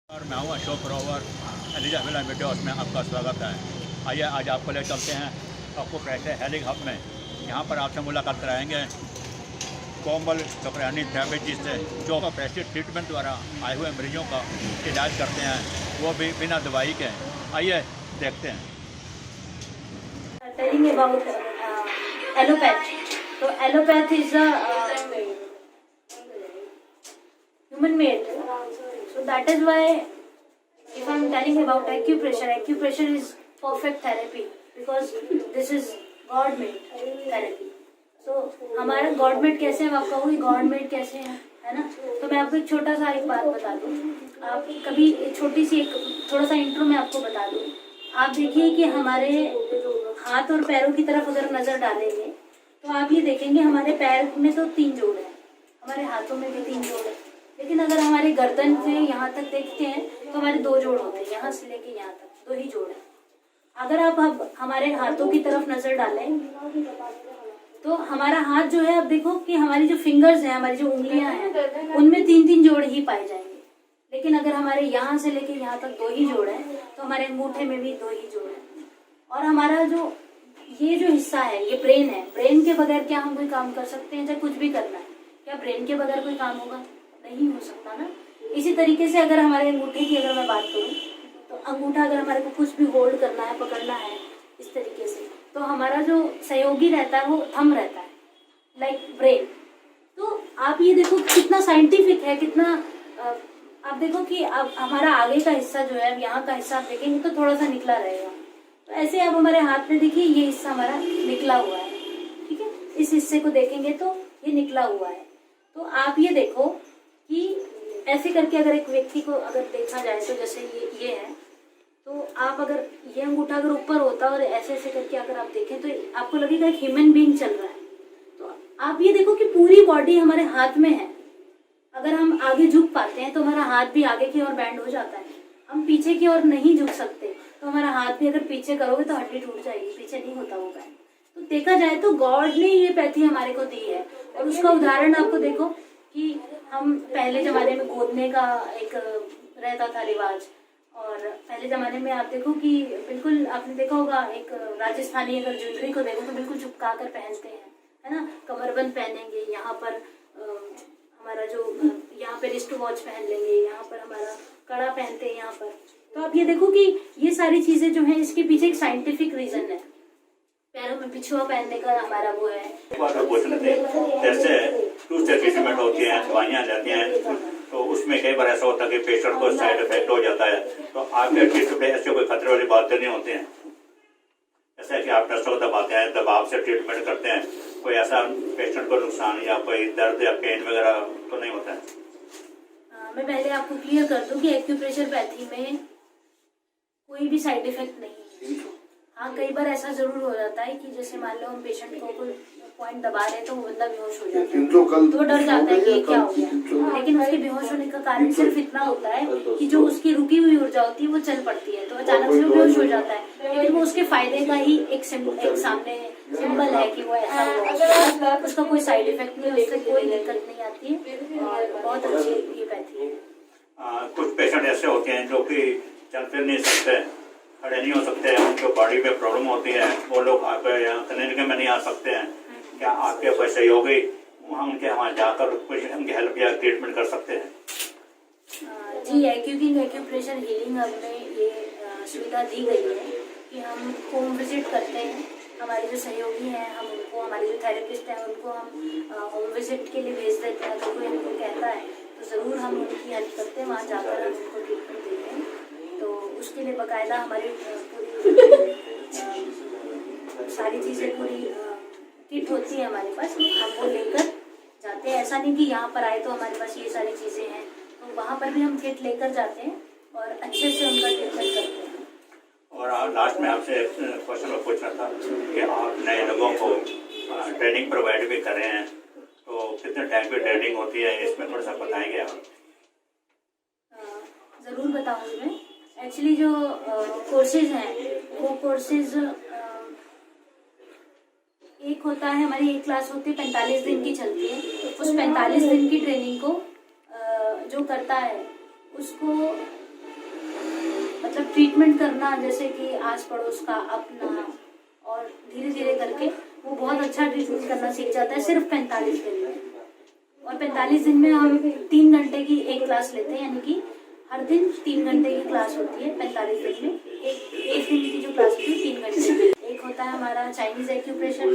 और मैं हूँ अशोक ग्रोवर एलिजा विला वीडियोस में आपका स्वागत है। आइए आज आपको ले चलते हैं आपको कैसे हेलिंग हब में। यहाँ पर आपसे मुलाकात कराएंगे कोमल टकरानी थेरेपिस्ट से जो पैसे ट्रीटमेंट द्वारा आए हुए मरीजों का इलाज करते हैं, वो भी बिना दवाई के। आइए देखते हैं। Telling about allopath. So allopath is a human made. So that is why if I am telling about acupressure is perfect therapy because this is God made therapy. So हमारा God made कैसे है, आप कहोगे God made कैसे है ना? तो मैं आपको एक छोटा सा एक बात बता दूँ। आप कभी एक छोटी सी एक थोड़ा सा इंट्रो में आपको बता दूँ। आप देखिए कि हमारे हाथ और पैरों की तरफ अगर नजर डालेंगे तो आप ये देखेंगे हमारे पैर में तो 3 जोड़ है, हमारे हाथों में भी 3 जोड़ है, लेकिन अगर हमारे गर्दन से यहाँ तक देखते हैं तो हमारे 2 जोड़ होते हैं, यहाँ से लेके यहाँ तक 2 ही जोड़ है। अगर आप हमारे हाथों की तरफ नजर डालें तो हमारा हाथ जो है, आप देखो कि हमारी जो फिंगर्स हैं, हमारी जो उंगलियां हैं, उनमें 3-3 जोड़ ही पाए जाएंगे। लेकिन अगर हमारे यहाँ से लेके यहाँ तक 2 ही जोड़ है तो हमारे अंगूठे में भी 2 ही जोड़ है। और हमारा जो ये जो हिस्सा है ये ब्रेन है। ब्रेन के बगैर क्या हम कोई काम कर सकते हैं? चाहे कुछ भी करना है, क्या ब्रेन के बगैर कोई काम होगा? नहीं हो सकता ना। इसी तरीके से अगर हमारे अंगूठे की अगर मैं बात करूँ तो अंगूठा अगर हमारे को कुछ भी होल्ड करना है, पकड़ना है इस तरीके से, तो हमारा जो सहयोगी रहता है वो थंब रहता है, लाइक ब्रेन। तो आप ये देखो कितना साइंटिफिक है, कितना आप देखो कि अब हमारा आगे का हिस्सा जो है, यहाँ का हिस्सा आप देखेंगे तो थोड़ा सा निकला रहेगा। तो ऐसे आप हमारे हाथ में देखिए ये हिस्सा हमारा निकला हुआ है, ठीक है। इस हिस्से को देखेंगे तो ये निकला हुआ है। तो आप ये देखो कि ऐसे करके अगर एक व्यक्ति को अगर देखा जाए तो जैसे ये है, तो आप अगर ये अंगूठा अगर ऊपर होता और ऐसे ऐसे करके अगर आप देखें तो आपको लगेगा एक ह्यूमन बीइंग चल रहा है। तो आप ये देखो कि पूरी बॉडी हमारे हाथ में है। अगर हम आगे झुक पाते हैं तो हमारा हाथ भी आगे की ओर बैंड हो जाता है। हम पीछे की ओर नहीं झुक सकते तो हमारा हाथ भी अगर पीछे करोगे तो हड्डी टूट जाएगी, पीछे नहीं होता वो बैंड। तो देखा जाए तो गॉड ने ये पैथी हमारे को दी है। और उसका उदाहरण आपको देखो कि हम पहले जमाने में गोदने का एक रहता था रिवाज, और पहले जमाने में आप देखो कि बिल्कुल आपने देखा होगा एक राजस्थानी अगर ज्वेलरी को देखो तो बिल्कुल झुका कर पहनते हैं, है ना। कमरबंद पहनेंगे, यहाँ पर हमारा जो यहाँ पे रिस्ट वॉच पहन लेंगे, यहाँ पर हमारा कड़ा पहनते हैं यहाँ पर। तो आप ये देखो कि ये सारी चीजें जो हैं इसके पीछे एक साइंटिफिक रीजन है। पैरों में पिछुआ पहनने का हमारा वो है। जैसे ट्रीटमेंट होती है, दवाइयाँ जाती हैं, तो उसमें कई बार ऐसा होता है कि पेशेंट को साइड इफेक्ट हो जाता है। तो आपके ट्रीटमेंट में ऐसे कोई खतरे वाली बातें नहीं होती हैं? जैसे कि आप नसों को दबाते हैं, दबाव से ट्रीटमेंट करते हैं, कोई ऐसा पेशेंट को नुकसान या कोई दर्द या पेन वगैरह तो नहीं होता है? मैं पहले आपको क्लियर कर दूं कि एक्यूप्रेशर पैथी में कोई भी साइड इफेक्ट नहीं है। हाँ, कई बार ऐसा जरूर हो जाता है कि जैसे मान लो हम पेशेंट को कोई पॉइंट दबा रहे तो वो बंदा बेहोश हो जाता है, तो डर जाता है कि ये क्या हो गया। लेकिन उसके बेहोश होने का कारण सिर्फ इतना होता है कि जो उसकी रुकी हुई ऊर्जा होती है वो चल पड़ती है, तो अचानक से वो बेहोश हो जाता है। लेकिन वो उसके फायदे का ही एक सामने सिंबल है कि वो ऐसा हुआ। उसका कोई साइड इफेक्ट नहीं, उससे कोई दिक्कत नहीं आती है और बहुत अच्छी ये पैथी है। कुछ पेशेंट ऐसे होते हैं जो कि चल फिर नहीं सकते, खड़े नहीं हो सकते, उनको बॉडी पे प्रॉब्लम होती है, वो लोग आपके यहाँ क्लिनिक में नहीं आ सकते हैं। क्या आपके कोई सहयोगी वहाँ उनके वहाँ जाकर कुछ उनकी हेल्प या ट्रीटमेंट कर सकते हैं? जी, एक्यूप्रेशर हीलिंग हब में ये सुविधा दी गई है कि हम होम विजिट करते हैं। हमारे जो सहयोगी हैं हम उनको, हमारे जो थेरेपिस्ट हैं उनको हम होम विजिट के लिए भेज देते हैं। तो कोई हमको कहता है तो ज़रूर हम उनकी हेल्प करते हैं, वहाँ जाकर हम उनको ट्रीटमेंट देते हैं। तो उसके लिए बाकायदा हमारी पूरी सारी चीज़ें पूरी किट होती है हमारे पास, हम वो लेकर जाते हैं। ऐसा नहीं कि यहाँ पर आए तो हमारे पास ये सारी चीज़ें हैं, तो वहाँ पर भी हम किट लेकर जाते हैं और अच्छे से उनका ट्रीटमेंट करते हैं। और लास्ट में आपसे क्वेश्चन पूछना था कि आप नए लोगों को ट्रेनिंग प्रोवाइड भी कर रहे हैं, तो कितने टाइम की ट्रेनिंग होती है, इसमें थोड़ा सा बताएंगे आप? ज़रूर बताऊँगी मैं। एक्चुअली जो कोर्सेज हैं वो कोर्सेज एक होता है, हमारी एक क्लास होती है 45 दिन की चलती है। उस 45 दिन की ट्रेनिंग को जो करता है उसको मतलब ट्रीटमेंट करना जैसे कि आस पड़ोस का, अपना, और धीरे धीरे करके वो बहुत अच्छा ट्रीटमेंट करना सीख जाता है सिर्फ 45 दिन में। और 45 दिन में हम 3 घंटे की एक क्लास लेते हैं, यानी कि हर दिन 3 घंटे की क्लास होती है 45 दिन में। एक दिन की जो क्लास होती है 3 घंटे की। एक होता है हमारा चाइनीज एक्यूप्रेशर,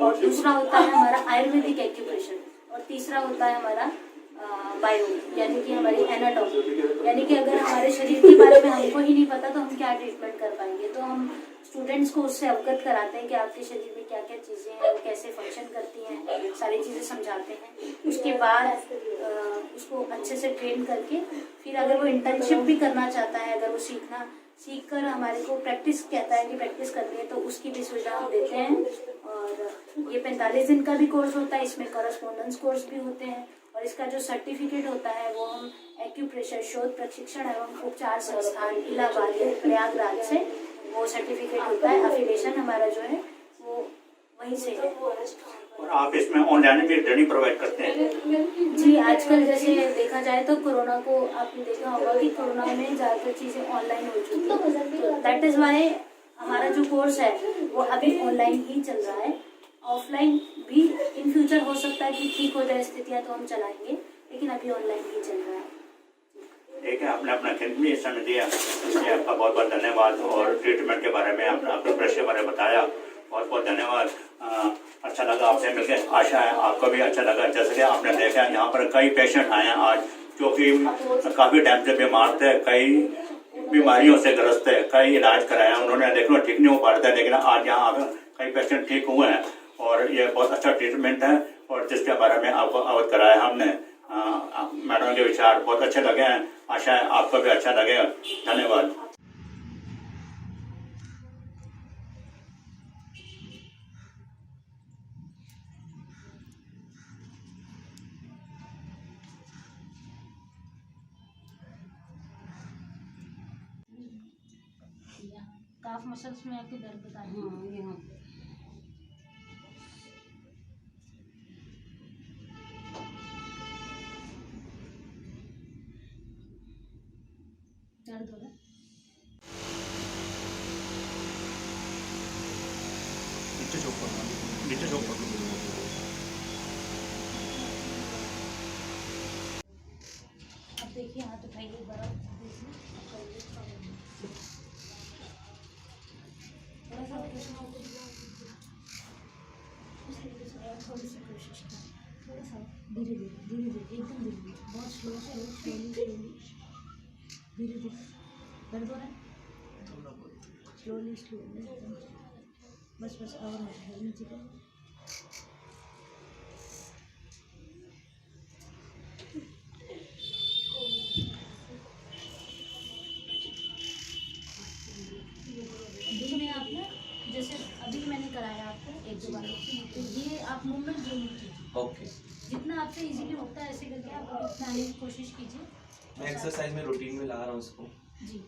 और दूसरा होता है हमारा आयुर्वेदिक एक्यूप्रेशर, और तीसरा होता है हमारा बायो, यानी कि हमारी एनाटॉमी। यानी कि अगर हमारे शरीर के बारे में हमको ही नहीं पता तो हम क्या ट्रीटमेंट कर पाएंगे। तो हम स्टूडेंट्स को उससे अवगत कराते हैं कि आपके शरीर में क्या क्या चीज़ें हैं, वो कैसे फंक्शन करती हैं, सारी चीज़ें समझाते हैं। उसके बाद उसको अच्छे से ट्रेन करके फिर अगर वो इंटर्नशिप भी करना चाहता है, अगर वो सीख कर हमारे को प्रैक्टिस कहता है कि प्रैक्टिस करनी है, तो उसकी भी सुविधा हम देते हैं। और ये 45 दिन का भी कोर्स होता है, इसमें कॉरेस्पॉन्डेंस कोर्स भी होते हैं, और इसका जो सर्टिफिकेट होता है वो हम एक्यूप्रेशर शोध प्रशिक्षण एवं उपचार संस्थान इलाहाबाद प्रयागराज से वो सर्टिफिकेट होता है। एफिलिएशन हमारा जो है वो वहीं से है। और आप इसमें ऑनलाइन भी ट्रेनिंग प्रोवाइड करते हैं? जी, आजकल जैसे देखा जाए तो कोरोना को आपने देखा होगा कि कोरोना में ज़्यादातर चीज़ें ऑनलाइन हो चुकी है। दैट इज़ वाई हमारा जो कोर्स है वो अभी ऑनलाइन ही चल रहा है। ऑफलाइन भी इन फ्यूचर हो सकता है कि ठीक हो जाए स्थितियाँ तो हम चलाएंगे, लेकिन अभी ऑनलाइन ही चल रहा है। ठीक है, आपने अपना कीमती समय दिया, इसलिए आपका बहुत बहुत धन्यवाद। और ट्रीटमेंट के बारे में आपने अपने प्रेस के बारे में बताया, बहुत बहुत धन्यवाद। अच्छा लगा आपसे मिलकर, आशा है आपको भी अच्छा लगा। जैसे कि आपने देखा यहाँ पर कई पेशेंट आए हैं आज, जो कि काफ़ी टाइम से बीमार थे, कई बीमारियों से ग्रस्त है, कई इलाज कराया उन्होंने, लेकिन ठीक नहीं हो पा रहा था। लेकिन आज यहाँ कई पेशेंट ठीक हुए हैं और ये बहुत अच्छा ट्रीटमेंट है, और जिसके बारे में आपको अवगत कराया हमने। मैडम के विचार बहुत अच्छे लगे हैं, आशा है आपको भी अच्छा लगेगा। धन्यवाद। काफ मसल्स में आपके दर्द बता रही है। दर्द हो रहा है? नीचे झोंक पड़ो, नीचे झोंक पड़ो। अब देखिए, हाथ उठाइए, बर्फ देखिए, थोड़ा सा थोड़ी सी कोशिश करें, थोड़ा सा धीरे धीरे एकदम धीरे, बहुत स्लोली धीरे धीरे। दर्द हो रहा है? स्लोली एकदम, बस और मत नीचे का। देखिए आप ना, जैसे अभी मैंने कराया आपको 1-2 बार, तो ये आप मूवमेंट गेन कीजिए। ओके, जितना आपसे इजीली होता है ऐसे करके आप उतना आने की कोशिश कीजिए। मैं एक्सरसाइज में रूटीन में ला रहा हूँ इसको। जी,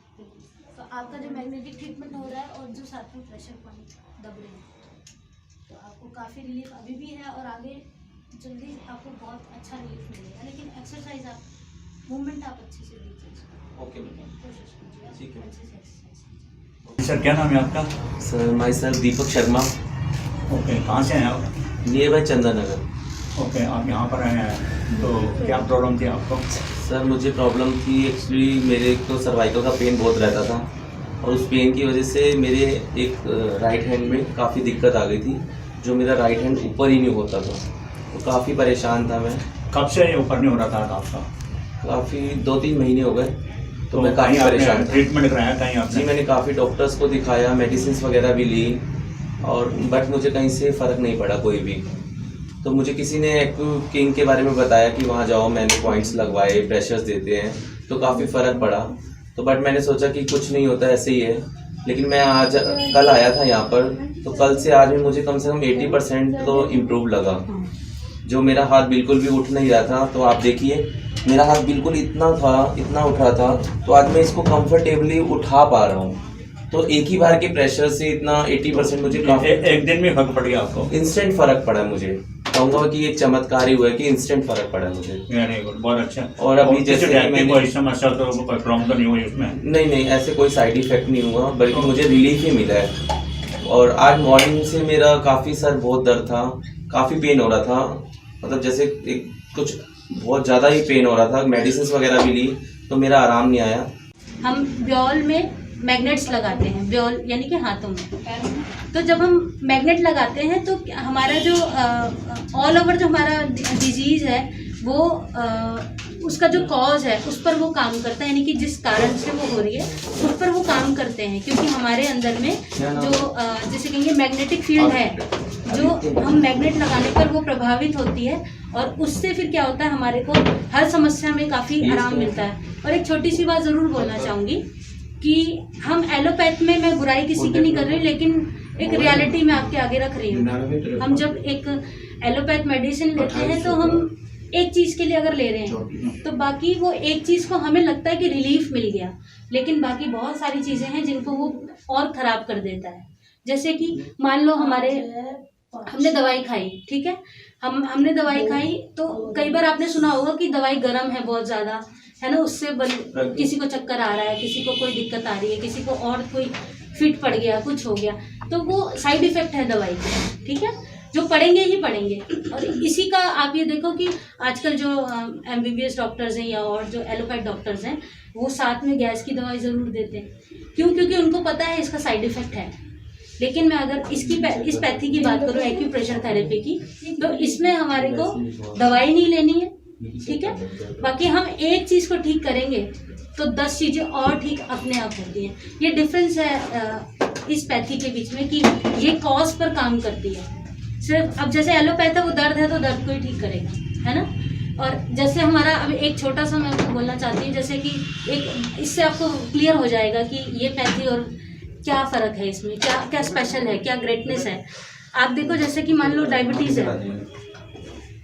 तो आपका जो मैग्नेटिक ट्रीटमेंट हो रहा है और जो साथ में प्रेशर पॉइंट दब रहे हैं, तो आपको काफ़ी रिलीफ अभी भी है, और आगे जल्दी आपको बहुत अच्छा रिलीफ मिलेगा। लेकिन एक्सरसाइज आप मूवमेंट आप अच्छे से लीजिए, ओके मैडम, कोशिश कीजिए ठीक है। अच्छे से एक्सरसाइज कीजिए। सर, क्या नाम है आपका? Sir my sir Deepak Sharma, okay, कहाँ से हैं आप? नियर बाय चंदा नगर। ओके, आप यहाँ पर आए हैं, तो क्या प्रॉब्लम थी आपको? सर मुझे प्रॉब्लम थी, एक्चुअली मेरे को सर्वाइकल का पेन बहुत रहता था, और उस पेन की वजह से मेरे एक राइट हैंड में काफ़ी दिक्कत आ गई थी, जो मेरा राइट हैंड ऊपर ही नहीं होता था, तो काफ़ी परेशान था मैं। कब से ये ऊपर नहीं हो रहा था आपका? काफ़ी 2-3 महीने हो गए, तो मैं काफ़ी परेशान था। ट्रीटमेंट कराया कहीं आपने? जी, मैंने काफ़ी डॉक्टर्स को दिखाया, मेडिसिन वगैरह भी ली, और बट मुझे कहीं से फ़र्क नहीं पड़ा कोई भी। तो मुझे किसी ने एक्यूकिंग के बारे में बताया कि वहाँ जाओ, मैंने पॉइंट्स लगवाए, प्रेशर्स देते हैं, तो काफ़ी फ़र्क पड़ा। तो बट मैंने सोचा कि कुछ नहीं होता, ऐसे ही है। लेकिन मैं कल आया था यहाँ पर, तो कल से आज में मुझे कम से कम 80% तो इम्प्रूव लगा। जो मेरा हाथ बिल्कुल भी उठ नहीं रहा था, तो आप देखिए मेरा हाथ बिल्कुल इतना उठ रहा था, तो आज मैं इसको कंफर्टेबली उठा पा रहा हूँ। तो एक ही बार के प्रेशर से इतना 80% मुझे एक दिन में फर्क पड़ गया आपको? इंस्टेंट फ़र्क पड़ा मुझे। कहूँगा कि एक चमत्कार ही हुआ है कि इंस्टेंट फर्क पड़ा मुझे। वेरी गुड, बहुत अच्छा। और अभी जैसे किसी टाइप की मैंने- कोई समस्या तो कोई प्रॉब्लम तो नहीं हुई उसमें? नहीं ऐसे कोई साइड इफेक्ट नहीं हुआ, बल्कि मुझे रिलीफ ही मिला है। और आज मॉर्निंग से मेरा काफ़ी सर बहुत दर्द था, काफ़ी पेन हो रहा था, मतलब जैसे एक कुछ बहुत ज़्यादा ही पेन हो रहा था। मेडिसिन वगैरह भी ली तो मेरा आराम नहीं आया। हम ब्योल में मैग्नेट्स लगाते हैं, ब्योल यानी कि हाथों में। तो जब हम मैग्नेट लगाते हैं तो हमारा जो ऑल ओवर जो हमारा डिजीज़ है वो उसका जो कॉज है उस पर वो काम करता है, यानी कि जिस कारण से वो हो रही है उस पर वो काम करते हैं। क्योंकि हमारे अंदर में जो जैसे कहेंगे मैग्नेटिक फील्ड है, जो हम मैग्नेट लगाने पर वो प्रभावित होती है और उससे फिर क्या होता है, हमारे को हर समस्या में काफ़ी आराम मिलता है। और एक छोटी सी बात ज़रूर बोलना चाहूँगी कि हम एलोपैथ में, मैं बुराई किसी की नहीं कर रही, लेकिन एक रियलिटी में आपके आगे रख रही हूँ। हम जब एक एलोपैथ मेडिसिन लेते हैं तो हम एक चीज़ के लिए अगर ले रहे हैं तो बाकी वो एक चीज़ को हमें लगता है कि रिलीफ मिल गया, लेकिन बाकी बहुत सारी चीज़ें हैं जिनको वो और ख़राब कर देता है। जैसे कि मान लो हमने दवाई खाई, ठीक है, हमने दवाई खाई तो कई बार आपने सुना होगा कि दवाई गर्म है बहुत ज़्यादा, है ना, उससे किसी को चक्कर आ रहा है, किसी को कोई दिक्कत आ रही है, किसी को और कोई फिट पड़ गया, कुछ हो गया, तो वो साइड इफ़ेक्ट है दवाई का, ठीक है, जो पड़ेंगे ही पड़ेंगे। और इसी का आप ये देखो कि आजकल जो MBBS डॉक्टर्स हैं या और जो एलोपैथ डॉक्टर्स हैं वो साथ में गैस की दवाई ज़रूर देते हैं। क्यों? क्योंकि उनको पता है इसका साइड इफ़ेक्ट है। लेकिन मैं अगर इस पैथी की बात करूँ, एक्यूप्रेशर थेरेपी की, तो इसमें हमारे को दवाई नहीं लेनी है, ठीक है, बाकी हम एक चीज़ को ठीक करेंगे तो 10 चीज़ें और ठीक अपने आप होती हैं। ये डिफरेंस है इस पैथी के बीच में कि ये कॉज पर काम करती है सिर्फ। अब जैसे एलोपैथ है, वो दर्द है तो दर्द को ही ठीक करेगा, है ना। और जैसे हमारा अब एक छोटा सा मैं आपको बोलना चाहती हूँ, जैसे कि एक इससे आपको क्लियर हो जाएगा कि ये पैथी और क्या फ़र्क है, इसमें क्या स्पेशल है, क्या ग्रेटनेस है। आप देखो, जैसे कि मान लो डायबिटीज़ है,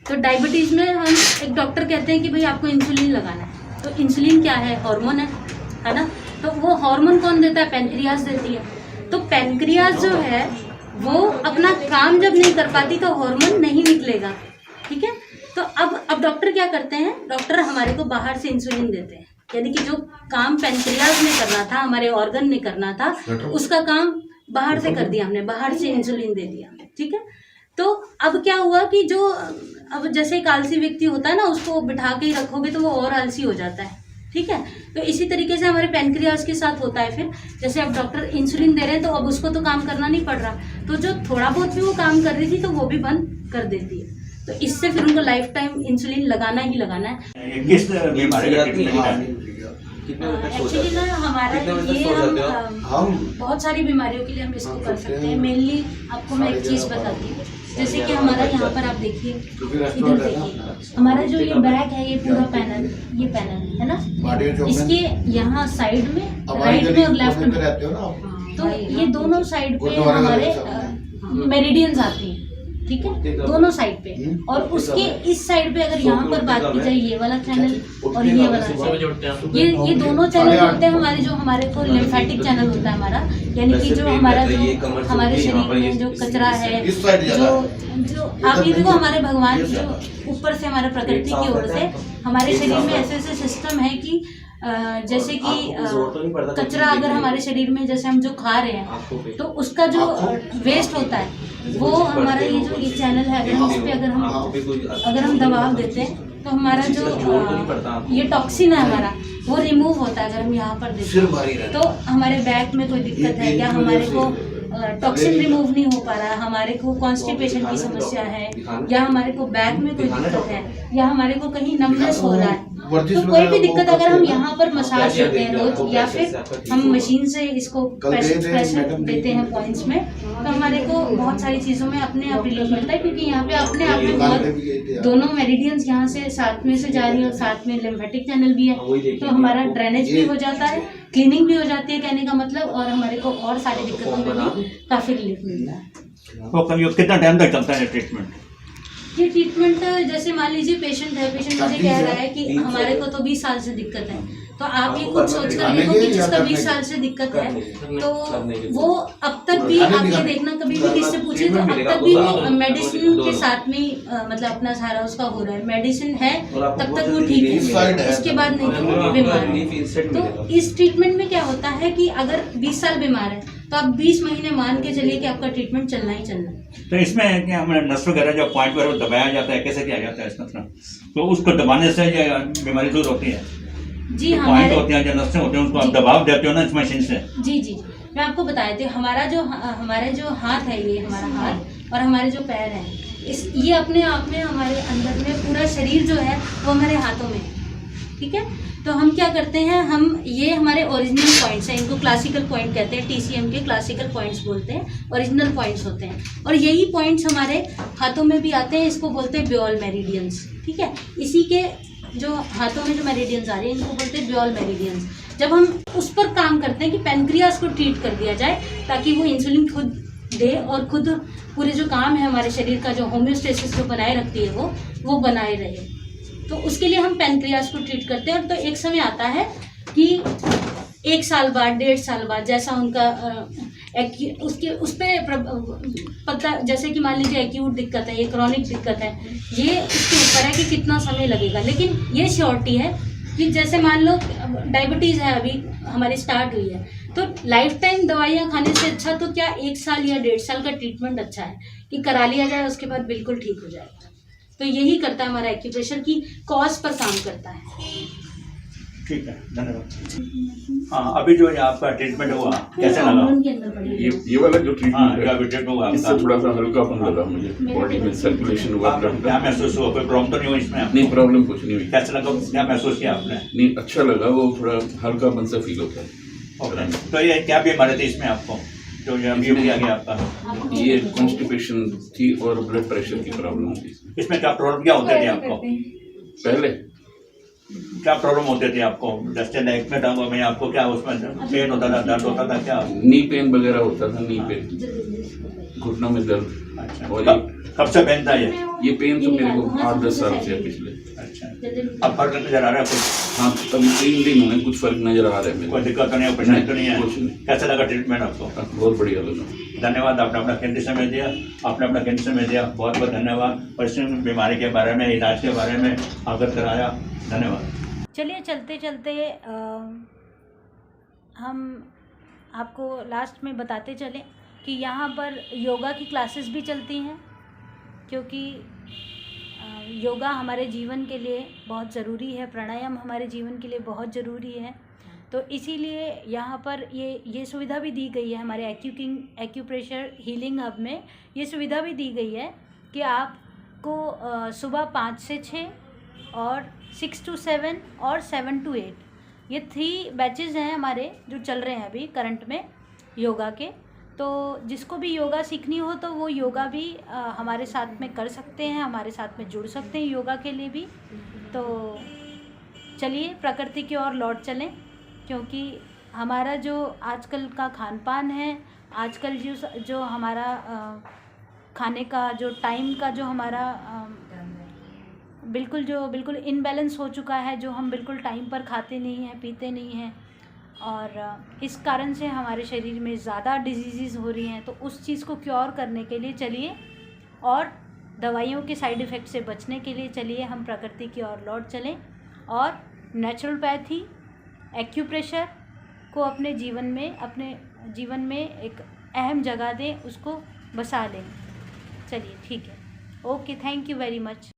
तो डायबिटीज़ में हम एक डॉक्टर कहते हैं कि भाई आपको इंसुलिन लगाना है, तो इंसुलिन क्या है, हार्मोन है ना। तो वो हार्मोन कौन देता है, पैनक्रियाज देती है। तो पैनक्रियाज जो है वो अपना काम जब नहीं कर पाती तो हार्मोन नहीं निकलेगा, ठीक है। तो अब डॉक्टर क्या करते हैं, डॉक्टर हमारे को बाहर से इंसुलिन देते हैं, यानी कि जो काम पैनक्रियाज ने करना था, हमारे ऑर्गन ने करना था, उसका काम बाहर से कर दिया हमने, बाहर से इंसुलिन दे दिया, ठीक है। तो अब क्या हुआ कि जो अब जैसे एक आलसी व्यक्ति होता है ना, उसको बिठा के ही रखोगे तो वो और आलसी हो जाता है, ठीक है। तो इसी तरीके से हमारे पैनक्रियाज के साथ होता है। फिर जैसे अब डॉक्टर इंसुलिन दे रहे हैं तो अब उसको तो काम करना नहीं पड़ रहा, तो जो थोड़ा बहुत भी वो काम कर रही थी तो वो भी बंद कर देती है। तो इससे फिर उनको लाइफ टाइम इंसुलिन लगाना ही लगाना है। ये किस बीमारी का ट्रीटमेंट है? एक्चुअली ना हमारा ये हम बहुत सारी बीमारियों के लिए हम इसको कर सकते हैं। मेनली आपको मैं एक चीज़ बताती हूँ, जैसे कि हमारा यहाँ पर आप देखिए, इधर देखिए, हमारा जो ये बैक है, ये पूरा पैनल, ये पैनल है ना, इसके यहाँ साइड में, राइट में और लेफ्ट में, तो ये दोनों साइड पे हमारे मेरिडियंस आती हैं, ठीक है, दोनों साइड पे। और उसके इस साइड पे अगर यहाँ पर बात की जाए, ये वाला चैनल और ये वाला चैनल, ये दोनों चैनल होते हैं हमारे, जो हमारे को लिम्फेटिक चैनल होता है हमारा, यानी कि जो हमारा जो हमारे शरीर में जो कचरा है, जो आप ये देखो, हमारे भगवान जो ऊपर से हमारे प्रकृति की ओर से हमारे शरीर में ऐसे ऐसे सिस्टम है कि जैसे कि कचरा अगर हमारे शरीर में, जैसे हम जो खा रहे हैं तो उसका जो वेस्ट होता है वो हमारा ये चैनल है, अगर हम इस पे अगर हम दबाव देते हैं तो हमारा जो ये टॉक्सिन है हमारा वो रिमूव होता है। अगर हम यहाँ पर देखें तो हमारे बैक में कोई दिक्कत है क्या, हमारे को टॉक्सिन रिमूव नहीं हो पा रहा है, हमारे को कॉन्स्टिपेशन की समस्या है, या हमारे को बैक में कोई दिक्कत है, या हमारे को कहीं नमनेस हो रहा है, तो कोई भी दिक्कत अगर हम यहाँ पर मसाज करते हैं रोज, या फिर हम मशीन से इसको प्रेशर देते हैं पॉइंट्स में, तो हमारे को बहुत सारी चीज़ों में अपने आप रिलीफ मिलता है। क्योंकि यहाँ पे अपने आप में बहुत दोनों मेरिडियंस यहाँ से साथ में से जा रही है और साथ में लिम्फेटिक चैनल भी है, तो हमारा ड्रेनेज भी हो जाता है, क्लीनिंग भी हो जाती है, कहने का मतलब, और हमारे को और सारी दिक्कतों में भी काफ़ी रिलीफ मिलता है। तो कितना टाइम तक चलता है ट्रीटमेंट? ये ट्रीटमेंट जैसे मान लीजिए पेशेंट मुझे कह रहा है कि हमारे को तो 20 साल से दिक्कत है, तो आप ये खुद सोच कर देखो कि जिसका 20 साल से दिक्कत है तो वो अब तक भी आप ये देखना कभी भी किससे पूछे तो अब तक भी वो मेडिसिन के साथ में मतलब अपना सारा उसका हो रहा है, मेडिसिन है तब तक वो ठीक है, इसके बाद नहीं बीमार है। तो इस ट्रीटमेंट में क्या होता है कि अगर 20 साल बीमार है तो आप 20 महीने मान के चलिए कि आपका ट्रीटमेंट चलना ही चलना है। तो इसमें क्या हमारे नस वगैरह जो पॉइंट वगैरह दबाया जाता है, कैसे किया जाता है इस मतलब, तो उसको दबाने से ये बीमारी दूर होती है? जी तो पॉइंट होते हैं जो नसें होते हैं उनको आप दबाव देते हो ना इस मशीन से? जी जी मैं आपको बता देती हूँ, हमारे जो हाथ है, ये हमारा हाथ और हमारे जो पैर हैं, ये अपने आप में हमारे अंदर में पूरा शरीर जो है वो हमारे हाथों में है, ठीक है। तो हम क्या करते हैं, हम ये हमारे ओरिजिनल पॉइंट्स हैं, इनको क्लासिकल पॉइंट कहते हैं, TCM के क्लासिकल पॉइंट्स बोलते हैं, ओरिजिनल पॉइंट्स होते हैं और यही पॉइंट्स हमारे हाथों में भी आते हैं, इसको बोलते हैं ब्योल मेरिडियंस, ठीक है। इसी के जो हाथों में जो मेरिडियंस आ रहे हैं इनको बोलते हैं ब्योल मेरिडियंस। जब हम उस पर काम करते हैं कि पेनक्रियास को ट्रीट कर दिया जाए ताकि वो इंसुलिन खुद दे और खुद पूरे जो काम है हमारे शरीर का, जो होम्योस्टेसिस जो बनाए रखती है वो बनाए रहे, तो उसके लिए हम पेनक्रियास को ट्रीट करते हैं। तो एक समय आता है कि 1 साल बाद, 1.5 साल बाद, जैसा उनका उस पर पता, जैसे कि मान लीजिए एक्यूट दिक्कत है, ये क्रॉनिक दिक्कत है, ये उसके ऊपर है कि कितना समय लगेगा। लेकिन ये श्योरिटी है कि जैसे मान लो डायबिटीज़ है, अभी हमारी स्टार्ट हुई है, तो लाइफ टाइम दवाइयाँ खाने से अच्छा तो क्या 1 साल या 1.5 साल का ट्रीटमेंट अच्छा है कि करा लिया जाए, उसके बाद बिल्कुल ठीक हो जाएगा। तो यही करता है हमारा एक्यूप्रेशर की कॉज पर काम करता है। ठीक है, धन्यवाद। हाँ, अभी जो ये आपका ट्रीटमेंट हुआ कैसे लगा? ये वाला जो हाँ, ट्रीटमेंट जो है अभी ट्रीटमेंट हुआ इससे आपका, थोड़ा सा हल्कापन लगा मुझे, बॉडी में सर्कुलेशन हुआ, क्या महसूस हुआ? कोई प्रॉब्लम तो नहीं हुई इसमें? नहीं, प्रॉब्लम कुछ नहीं हुई। कैसे लगा, क्या महसूस किया आपने? नहीं, अच्छा लगा, वो थोड़ा हल्कापन सा फील होता है। ओके, तो ये क्या बीमारी थी इसमें आपको जो ये अभी किया गया आपका? ये कॉन्स्टिपेशन थी और ब्लड प्रेशर की प्रॉब्लम थी। इसमें क्या प्रॉब्लम क्या होते थे आपको पहले? क्या प्रॉब्लम होते थे आपको? जैसे नेक में, टांगों में आपको क्या उसमें पेन होता था, दर्द होता था क्या? नी पेन वगैरह होता था, नी पेन, घुटनों में दर्द। अच्छा, और कब से पेन था ये पेन तो मेरे को 8-10 साल से है पिछले। अच्छा, अब फर्क नजर आ रहा है कुछ? हाँ, अभी 3 दिन हुए, कुछ फर्क नजर आ रहा है मेरे कोई दिक्कत तो नहीं है, परेशानी तो नहीं है? कुछ नहीं। कैसा लगा ट्रीटमेंट आपको? बहुत बढ़िया लगा। धन्यवाद, आपने अपना कीमती समय दिया, बहुत बहुत धन्यवाद। और इस बीमारी के बारे में, इलाज के बारे में अवगत कराया, धन्यवाद। चलिए चलते चलते हम आपको लास्ट में बताते चलें कि यहाँ पर योगा की क्लासेस भी चलती हैं, क्योंकि योगा हमारे जीवन के लिए बहुत ज़रूरी है, प्राणायाम हमारे जीवन के लिए बहुत ज़रूरी है। तो इसीलिए यहाँ पर ये सुविधा भी दी गई है हमारे एक्यूप्रेशर हीलिंग हब में, ये सुविधा भी दी गई है कि आपको सुबह 5 से 6 और 6 to 7 और 7 to 8 ये 3 बैचेस हैं हमारे जो चल रहे हैं अभी करंट में योगा के। तो जिसको भी योगा सीखनी हो तो वो योगा भी हमारे साथ में कर सकते हैं, हमारे साथ में जुड़ सकते हैं योगा के लिए भी। तो चलिए प्रकृति की ओर लौट चलें, क्योंकि हमारा जो आजकल का खान पान है, आजकल जो हमारा खाने का जो टाइम का जो हमारा बिल्कुल इनबैलेंस हो चुका है, जो हम बिल्कुल टाइम पर खाते नहीं हैं, पीते नहीं हैं, और इस कारण से हमारे शरीर में ज़्यादा डिजीज़ हो रही हैं। तो उस चीज़ को क्योर करने के लिए चलिए, और दवाइयों के साइड इफ़ेक्ट से बचने के लिए चलिए हम प्रकृति की ओर लौट चलें और नेचुरोपैथी, एक्यूप्रेशर को अपने जीवन में एक अहम जगह दें, उसको बसा लें। चलिए ठीक है, okay, thank you very much.